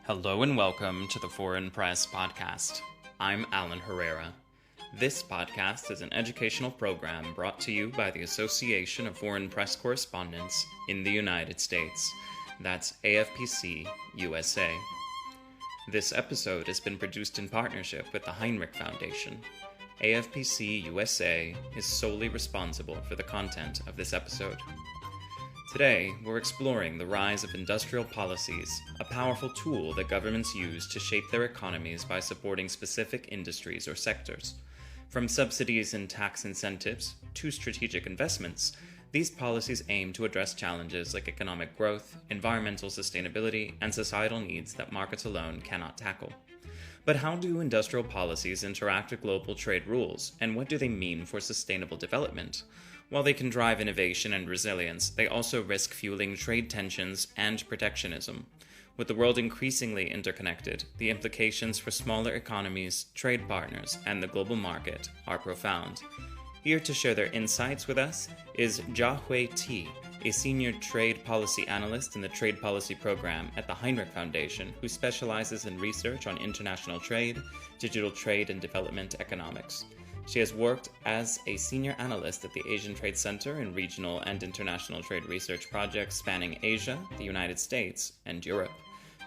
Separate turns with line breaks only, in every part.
Hello and welcome to the Foreign Press Podcast. I'm Alan Herrera. This podcast is an educational program brought to you by the Association of Foreign Press Correspondents in the United States. That's AFPC-USA. This episode has been produced in partnership with the Hinrich Foundation. AFPC-USA is solely responsible for the content of this episode. Today, we're exploring the rise of industrial policies, a powerful tool that governments use to shape their economies by supporting specific industries or sectors. From subsidies and tax incentives to strategic investments, these policies aim to address challenges like economic growth, environmental sustainability, and societal needs that markets alone cannot tackle. But how do industrial policies interact with global trade rules, and what do they mean for sustainable development? While they can drive innovation and resilience, they also risk fueling trade tensions and protectionism. With the world increasingly interconnected, the implications for smaller economies, trade partners, and the global market are profound. Here to share their insights with us is Jia Hui Tee, a senior trade policy analyst in the Trade Policy program at the Hinrich Foundation, who specializes in research on international trade, digital trade, and development economics. She has worked as a senior analyst at the Asian Trade Center in regional and international trade research projects spanning Asia, the United States, and Europe.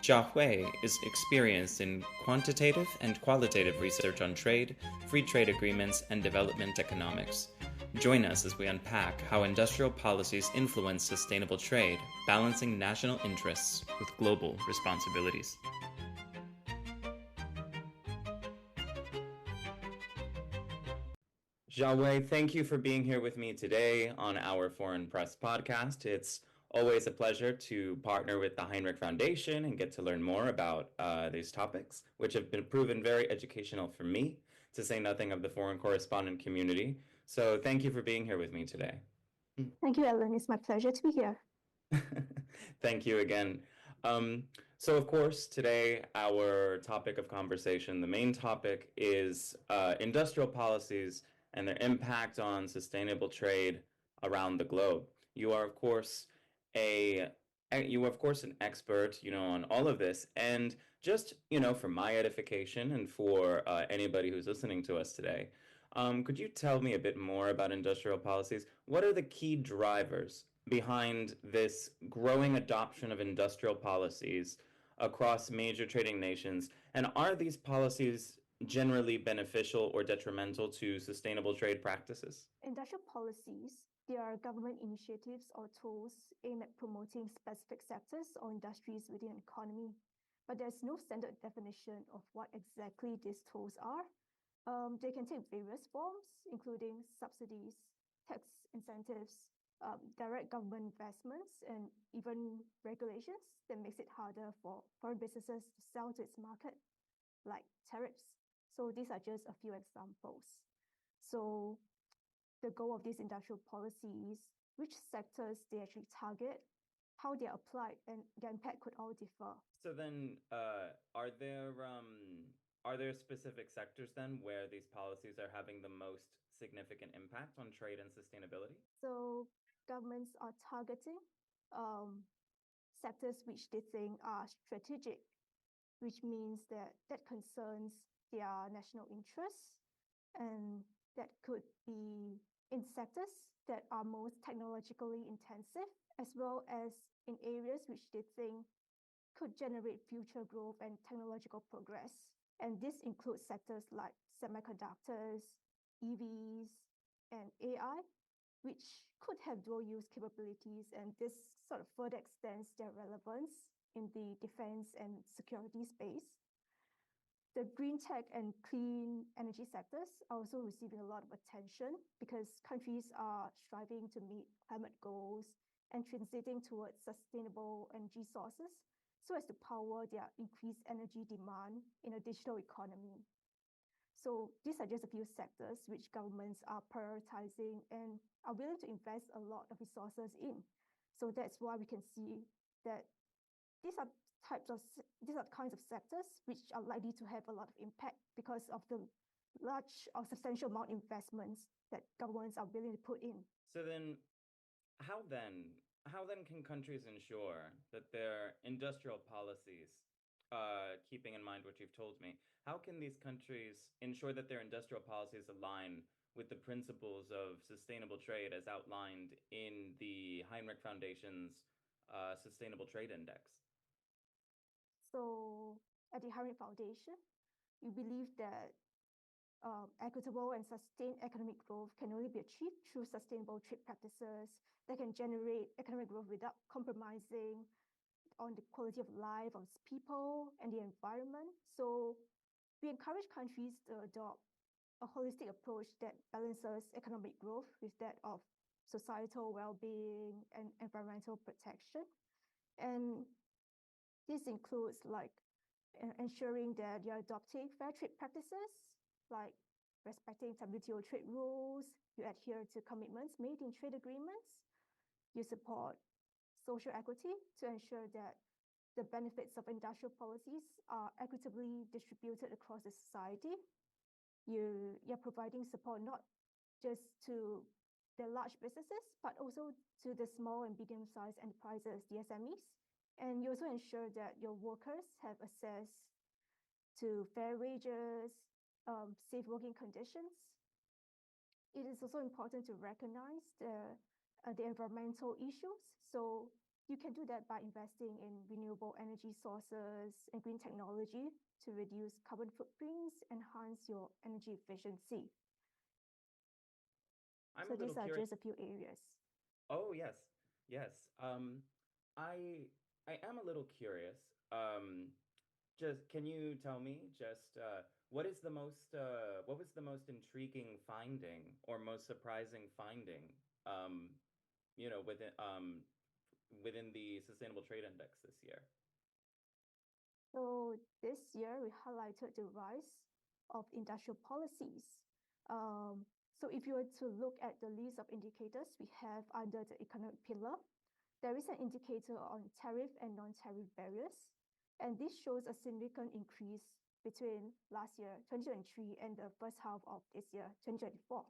Jia Hui is experienced in quantitative and qualitative research on trade, free trade agreements, and development economics. Join us as we unpack how industrial policies influence sustainable trade, balancing national interests with global responsibilities. Jia Hui, thank you for being here with me today on our Foreign Press Podcast. It's always a pleasure to partner with the Hinrich Foundation and get to learn more about these topics, which have been proven very educational for me, to say nothing of the foreign correspondent community. So thank you for being here with me today.
Thank you, Ellen. It's my pleasure to be here.
Thank you again. So, of course, today our topic of conversation, the main topic is industrial policies and their impact on sustainable trade around the globe. You are, of course, an expert, on all of this. And just, for my edification and for anybody who's listening to us today, could you tell me a bit more about industrial policies? What are the key drivers behind this growing adoption of industrial policies across major trading nations? And are these policies generally beneficial or detrimental to sustainable trade practices?
Industrial policies, they are government initiatives or tools aimed at promoting specific sectors or industries within an economy. But there's no standard definition of what exactly these tools are. They can take various forms, including subsidies, tax incentives, direct government investments, and even regulations that makes it harder for foreign businesses to sell to its market, like tariffs. So these are just a few examples. So the goal of these industrial policies, which sectors they actually target, how they are applied, and their impact could all differ.
So then, are there specific sectors then where these policies are having the most significant impact on trade and sustainability?
So governments are targeting sectors which they think are strategic, which means that concerns their national interests, and that could be in sectors that are most technologically intensive, as well as in areas which they think could generate future growth and technological progress. And this includes sectors like semiconductors, EVs, and AI, which could have dual use capabilities, and this sort of further extends their relevance in the defense and security space. The green tech and clean energy sectors are also receiving a lot of attention because countries are striving to meet climate goals and transiting towards sustainable energy sources so as to power their increased energy demand in a digital economy. So these are just a few sectors which governments are prioritizing and are willing to invest a lot of resources in. So that's why we can see that these are kinds of sectors which are likely to have a lot of impact because of the large or substantial amount of investments that governments are willing to put in.
So then, how then can countries ensure that their industrial policies keeping in mind what you've told me, how can these countries ensure that their industrial policies align with the principles of sustainable trade as outlined in the Heinrich Foundation's Sustainable Trade Index?
So at the Hinrich Foundation, we believe that equitable and sustained economic growth can only be achieved through sustainable trade practices that can generate economic growth without compromising on the quality of life of its people and the environment. So we encourage countries to adopt a holistic approach that balances economic growth with that of societal well-being and environmental protection. And this includes like ensuring that you're adopting fair trade practices, like respecting WTO trade rules, you adhere to commitments made in trade agreements, you support social equity to ensure that the benefits of industrial policies are equitably distributed across the society. You're providing support not just to the large businesses, but also to the small and medium-sized enterprises, the SMEs. And you also ensure that your workers have access to fair wages, safe working conditions. It is also important to recognize the environmental issues. So you can do that by investing in renewable energy sources and green technology to reduce carbon footprints, enhance your energy efficiency. So these are just a few areas.
Oh, yes, yes. I am a little curious. Just can you tell me what is the most what was the most intriguing finding or most surprising finding um, within the Sustainable Trade Index this year?
So this year we highlighted the rise of industrial policies. So if you were to look at the list of indicators we have under the economic pillar, there is an indicator on tariff and non-tariff barriers. And this shows a significant increase between last year, 2023, and the first half of this year, 2024.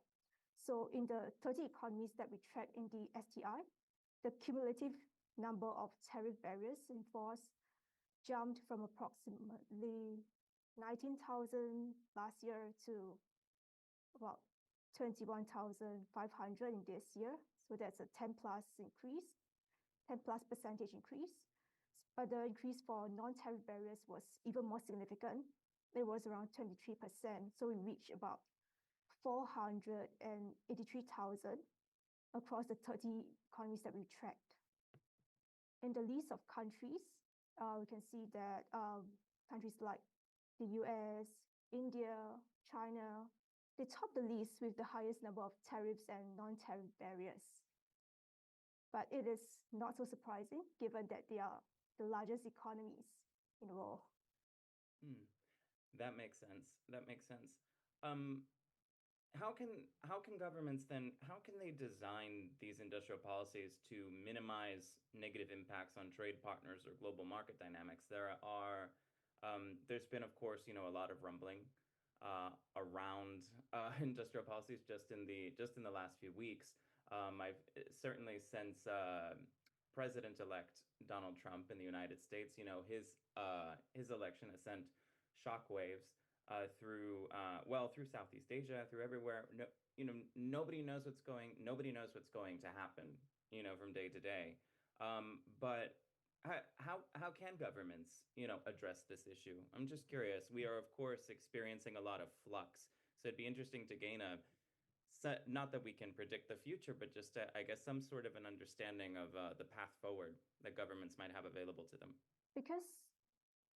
So in the 30 economies that we track in the STI, the cumulative number of tariff barriers in force jumped from approximately 19,000 last year to about 21,500 in this year. So that's a 10 plus increase, 10 plus percentage increase. But the increase for non-tariff barriers was even more significant. It was around 23%. So we reached about 483,000 across the 30 economies that we tracked. In the list of countries, we can see that countries like the US, India, China, they top the list with the highest number of tariffs and non-tariff barriers. But it is not so surprising given that they are the largest economies in the world.
That makes sense. That makes sense. How can governments then how can they design these industrial policies to minimize negative impacts on trade partners or global market dynamics? There's been, of course, a lot of rumbling around industrial policies just in the last few weeks. I've certainly since President-elect Donald Trump in the United States, his election has sent shockwaves through Southeast Asia, through everywhere. Nobody knows what's going to happen, from day to day. But how can governments, address this issue? I'm just curious. We are, of course, experiencing a lot of flux, so it'd be interesting to gain not that we can predict the future, but just I guess some sort of an understanding of the path forward that governments might have available to them.
Because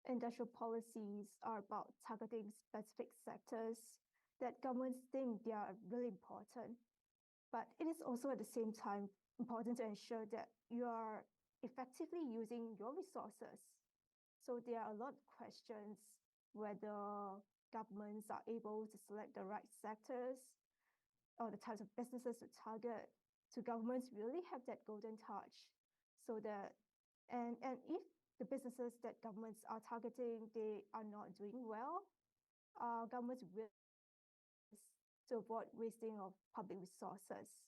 industrial policies are about targeting specific sectors that governments think they are really important. But it is also at the same time important to ensure that you are effectively using your resources. So there are a lot of questions whether governments are able to select the right sectors or the types of businesses to target. So governments really have that golden touch so that, and if the businesses that governments are targeting, they are not doing well, governments will to avoid wasting of public resources.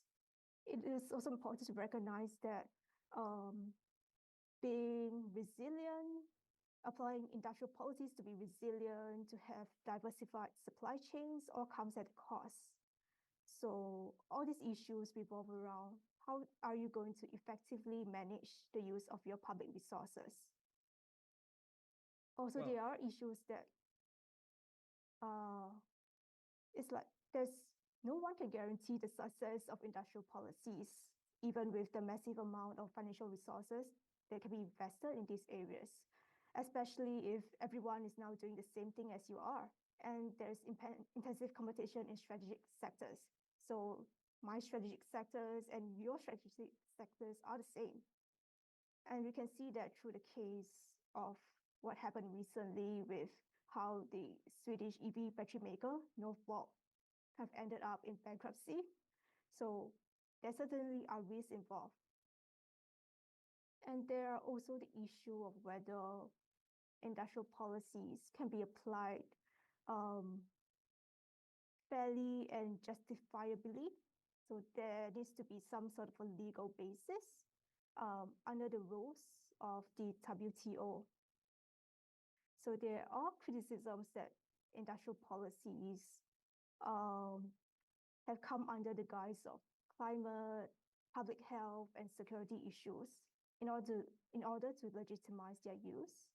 It is also important to recognize that being resilient applying industrial policies to be resilient, to have diversified supply chains, all comes at a cost. So all these issues revolve around how are you going to effectively manage the use of your public resources. Also,
Well,
there are issues that it's like there's no one can guarantee the success of industrial policies, even with the massive amount of financial resources that can be invested in these areas, especially if everyone is now doing the same thing as you are. And there's intensive competition in strategic sectors. So my strategic sectors and your strategic sectors are the same. And we can see that through the case of what happened recently with how the Swedish EV battery maker, Northvolt, have ended up in bankruptcy. So there certainly are risks involved. And there are also the issue of whether industrial policies can be applied fairly and justifiably. So there needs to be some sort of a legal basis under the rules of the WTO. So there are criticisms that industrial policies have come under the guise of climate, public health, and security issues in order to legitimize their use.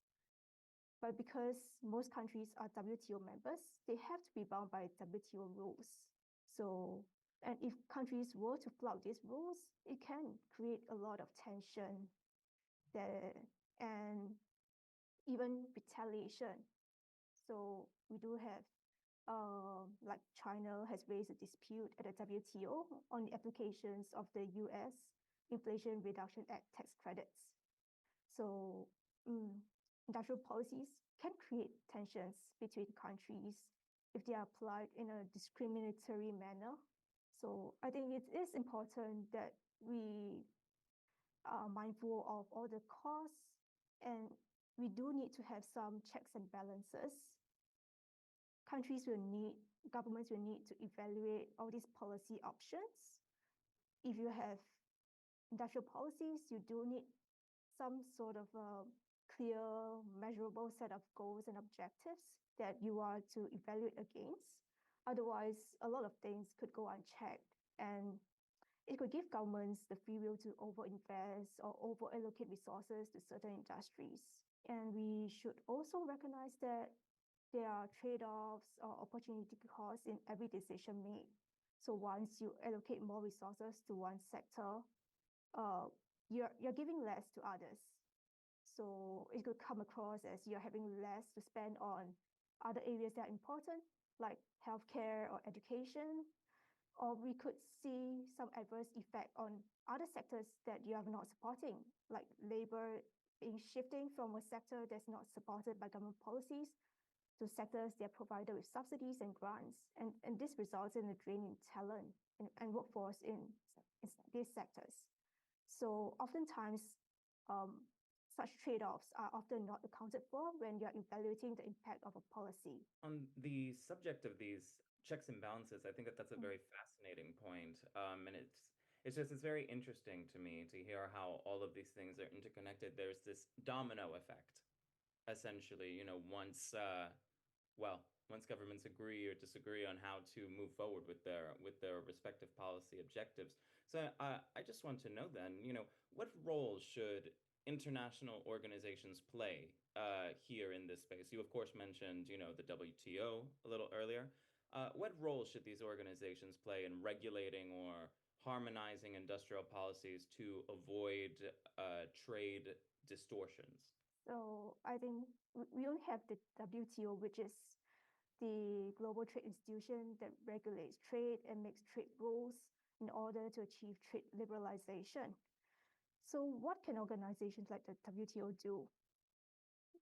But because most countries are WTO members, they have to be bound by WTO rules. So, and if countries were to flout these rules, it can create a lot of tension there and even retaliation. So we do have like China has raised a dispute at the WTO on the applications of the US Inflation Reduction Act tax credits. So industrial policies can create tensions between countries if they are applied in a discriminatory manner. So I think it is important that we are mindful of all the costs, and we do need to have some checks and balances. Governments will need to evaluate all these policy options. If you have industrial policies, you do need some sort of a clear, measurable set of goals and objectives that you are to evaluate against. Otherwise, a lot of things could go unchecked, and it could give governments the free will to overinvest or over-allocate resources to certain industries. And we should also recognize that there are trade-offs or opportunity costs in every decision made. So once you allocate more resources to one sector, you're giving less to others. So it could come across as you're having less to spend on other areas that are important, like healthcare or education. Or we could see some adverse effect on other sectors that you are not supporting, like labor being shifting from a sector that's not supported by government policies to sectors that are provided with subsidies and grants. And this results in a drain in talent and workforce in these sectors. So oftentimes, such trade-offs are often not accounted for when you're evaluating the impact of a policy.
On the subject of these checks and balances, I think that that's a very fascinating point. And it's very interesting to me to hear how all of these things are interconnected. There's this domino effect, essentially, once governments agree or disagree on how to move forward with their respective policy objectives. So I just want to know then, what role should international organizations play here in this space? You of course mentioned, the WTO a little earlier. What role should these organizations play in regulating or harmonizing industrial policies to avoid trade distortions?
So I think we only have the WTO, which is the global trade institution that regulates trade and makes trade rules in order to achieve trade liberalization. So what can organizations like the WTO do?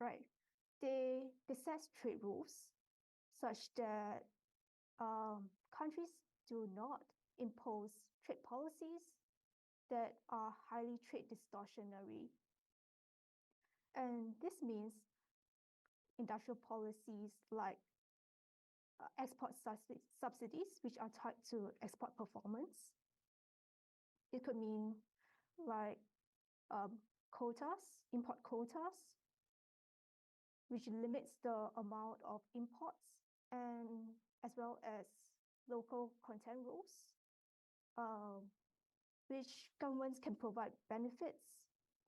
Right. They set trade rules such that countries do not impose trade policies that are highly trade distortionary. And this means industrial policies like export subsidies, which are tied to export performance. It could mean like quotas, import quotas, which limits the amount of imports and as well as local content rules, which governments can provide benefits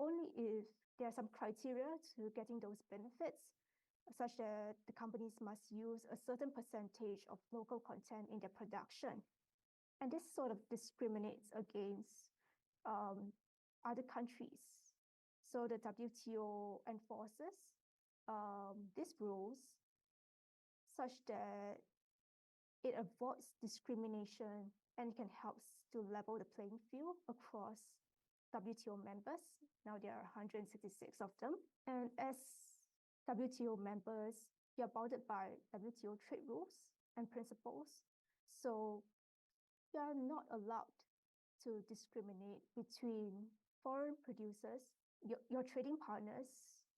only if there are some criteria to getting those benefits, such that the companies must use a certain percentage of local content in their production. And this sort of discriminates against other countries. So the WTO enforces these rules such that it avoids discrimination and can help to level the playing field across WTO members. Now there are 166 of them. And as WTO members, they are bounded by WTO trade rules and principles. So you are not allowed to discriminate between foreign producers, your trading partners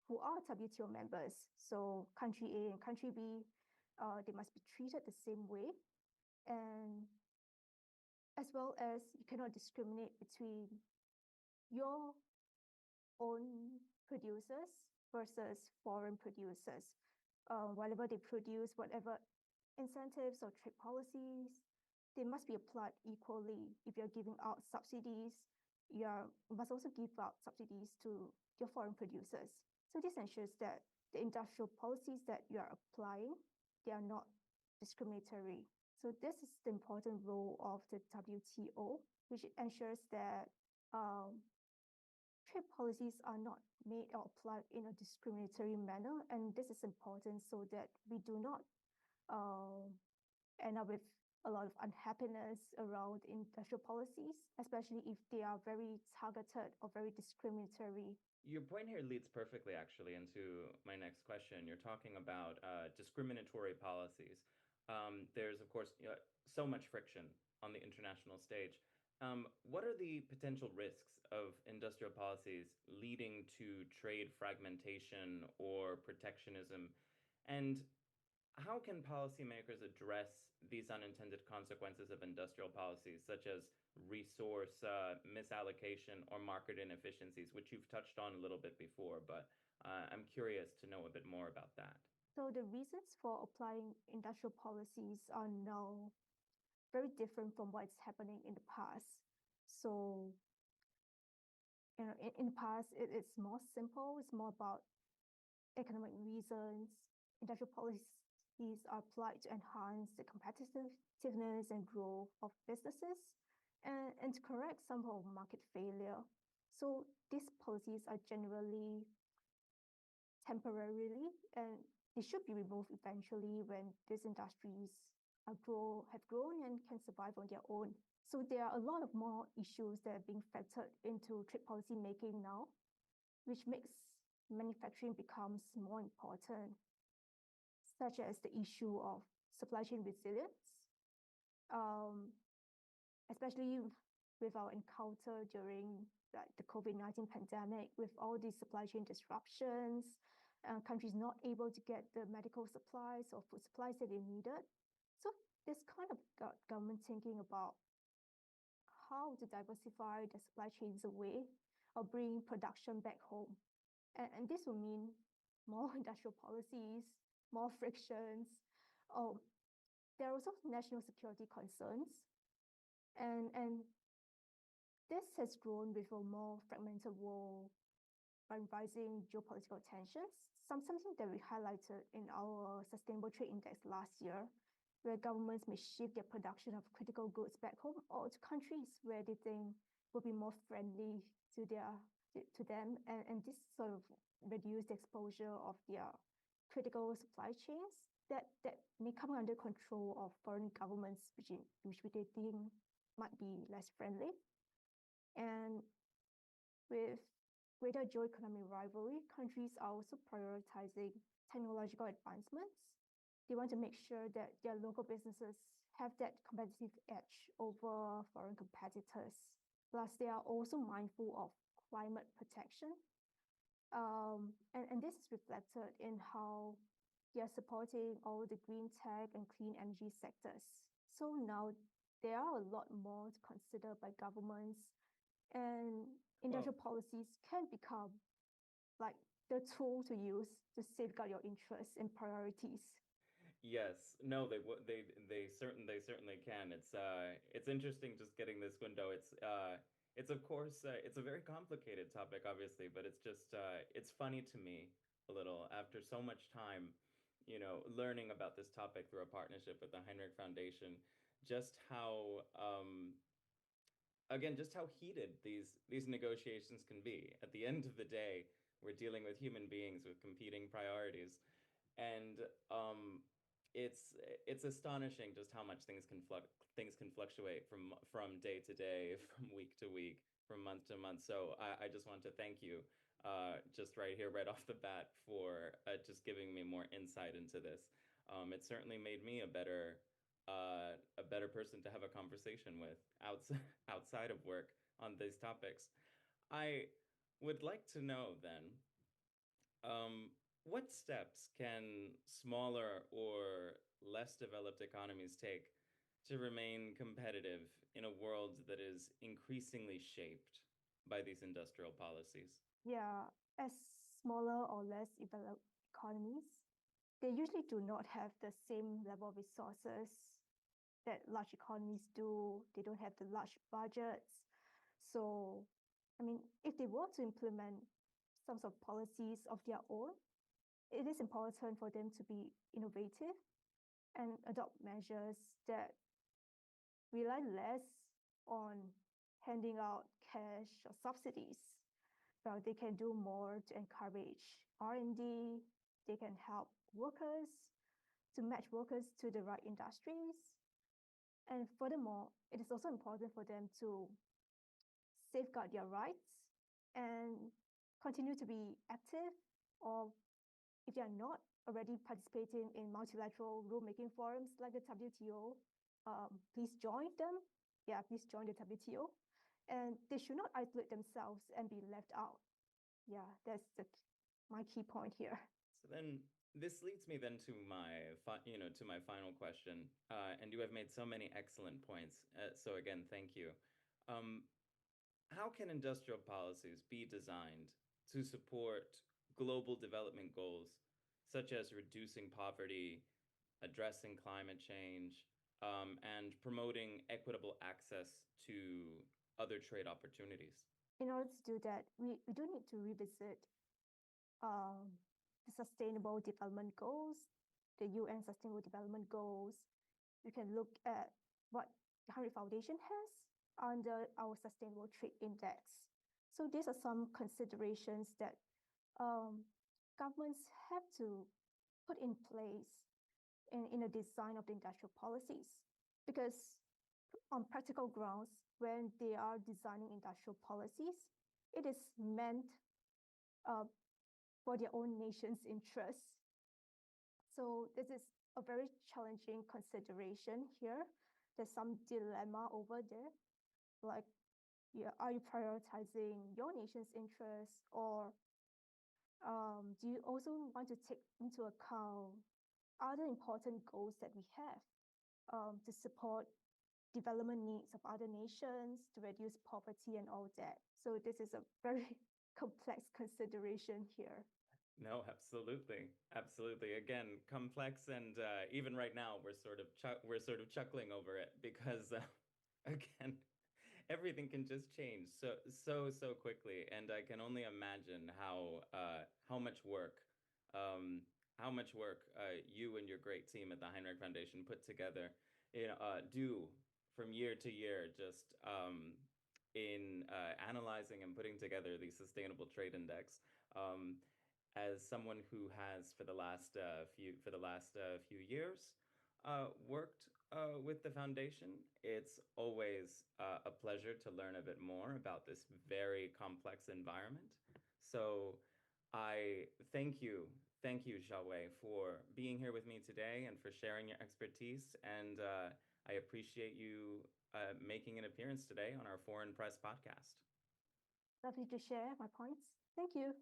who are WTO members. So country A and country B, they must be treated the same way. And as well as you cannot discriminate between your own producers versus foreign producers. Whatever they produce, whatever incentives or trade policies, they must be applied equally. If you're giving out subsidies, you must also give out subsidies to your foreign producers. So this ensures that the industrial policies that you are applying, they are not discriminatory. So this is the important role of the WTO, which ensures that trade policies are not made or applied in a discriminatory manner. And this is important so that we do not end up with a lot of unhappiness around industrial policies, especially if they are very targeted or very discriminatory.
Your point here leads perfectly, actually, into my next question. You're talking about discriminatory policies. There's, of course, so much friction on the international stage. What are the potential risks of industrial policies leading to trade fragmentation or protectionism? And how can policymakers address these unintended consequences of industrial policies, such as resource misallocation or market inefficiencies, which you've touched on a little bit before, but I'm curious to know a bit more about that.
So the reasons for applying industrial policies are now very different from what's happening in the past. So, in the past, it's more simple. It's more about economic reasons. Industrial policies are applied to enhance the competitiveness and growth of businesses and to correct some of market failure. So these policies are generally temporarily, and they should be removed eventually when these industries have grown and can survive on their own. So there are a lot of more issues that are being factored into trade policy making now, which makes manufacturing becomes more important, such as the issue of supply chain resilience, especially with our encounter during the COVID-19 pandemic, with all these supply chain disruptions, countries not able to get the medical supplies or food supplies that they needed. So this kind of got government thinking about how to diversify the supply chains away or bring production back home. And this will mean more industrial policies, more frictions. There are also national security concerns. And this has grown with a more fragmented world by rising geopolitical tensions, something that we highlighted in our Sustainable Trade Index last year, where governments may shift their production of critical goods back home or to countries where they think will be more friendly to them. And this sort of reduce the exposure of their critical supply chains that may come under control of foreign governments, which they think might be less friendly. And with greater geo-economic rivalry, countries are also prioritizing technological advancements. They want to make sure that their local businesses have that competitive edge over foreign competitors. Plus, they are also mindful of climate protection. And this is reflected in how they are supporting all the green tech and clean energy sectors. So now there are a lot more to consider by governments, and industrial policies can become like the tool to use to safeguard your interests and priorities.
Yes, no, they certainly can. It's interesting just getting this window. It's of course it's a very complicated topic, obviously, but it's funny to me a little after so much time, learning about this topic through a partnership with the Heinrich Foundation, just how again, just how heated these negotiations can be. At the end of the day, we're dealing with human beings with competing priorities, and it's astonishing just how much things can fluctuate from day to day, from week to week, from month to month. So I just want to thank you, just right here, right off the bat, for just giving me more insight into this. It certainly made me a better person to have a conversation with outside of work on these topics. I would like to know then, what steps can smaller or less developed economies take to remain competitive in a world that is increasingly shaped by these industrial policies?
Yeah, as smaller or less developed economies, they usually do not have the same level of resources that large economies do. They don't have the large budgets. So, I mean, if they were to implement some sort of policies of their own, it is important for them to be innovative and adopt measures that rely less on handing out cash or subsidies. Well, they can do more to encourage R&D. They can help workers to match workers to the right industries. And furthermore, it is also important for them to safeguard their rights and continue to be active, or if they are not already participating in multilateral rulemaking forums like the WTO, please join them. Yeah, please join the WTO. And they should not isolate themselves and be left out. Yeah, that's my key point here.
So then this leads me then to to my final question. And you have made so many excellent points. So again, thank you. Um, how can industrial policies be designed to support global development goals, such as reducing poverty, addressing climate change, and promoting equitable access to other trade opportunities?
In order to do that, we do need to revisit the Sustainable Development Goals, the UN Sustainable Development Goals. You can look at what the Hinrich Foundation has under our Sustainable Trade Index. So these are some considerations that governments have to put in place in the design of the industrial policies. Because on practical grounds, when they are designing industrial policies, it is meant for their own nation's interests. So this is a very challenging consideration here. There's some dilemma over there, like, yeah, are you prioritizing your nation's interests, or do you also want to take into account other important goals that we have to support development needs of other nations, to reduce poverty and all that? So this is a very complex consideration here.
No, absolutely, absolutely. Again, complex, and even right now, we're sort of chuckling over it because, again, everything can just change so quickly, and I can only imagine how much work, um, you and your great team at the Heinrich Foundation put together, do from year to year, just in analyzing and putting together the Sustainable Trade Index. As someone who has for the last few years worked with the foundation, it's always a pleasure to learn a bit more about this very complex environment. So I thank you, Jia Hui, for being here with me today and for sharing your expertise. And I appreciate you making an appearance today on our Foreign Press podcast.
Lovely to share my points. Thank you.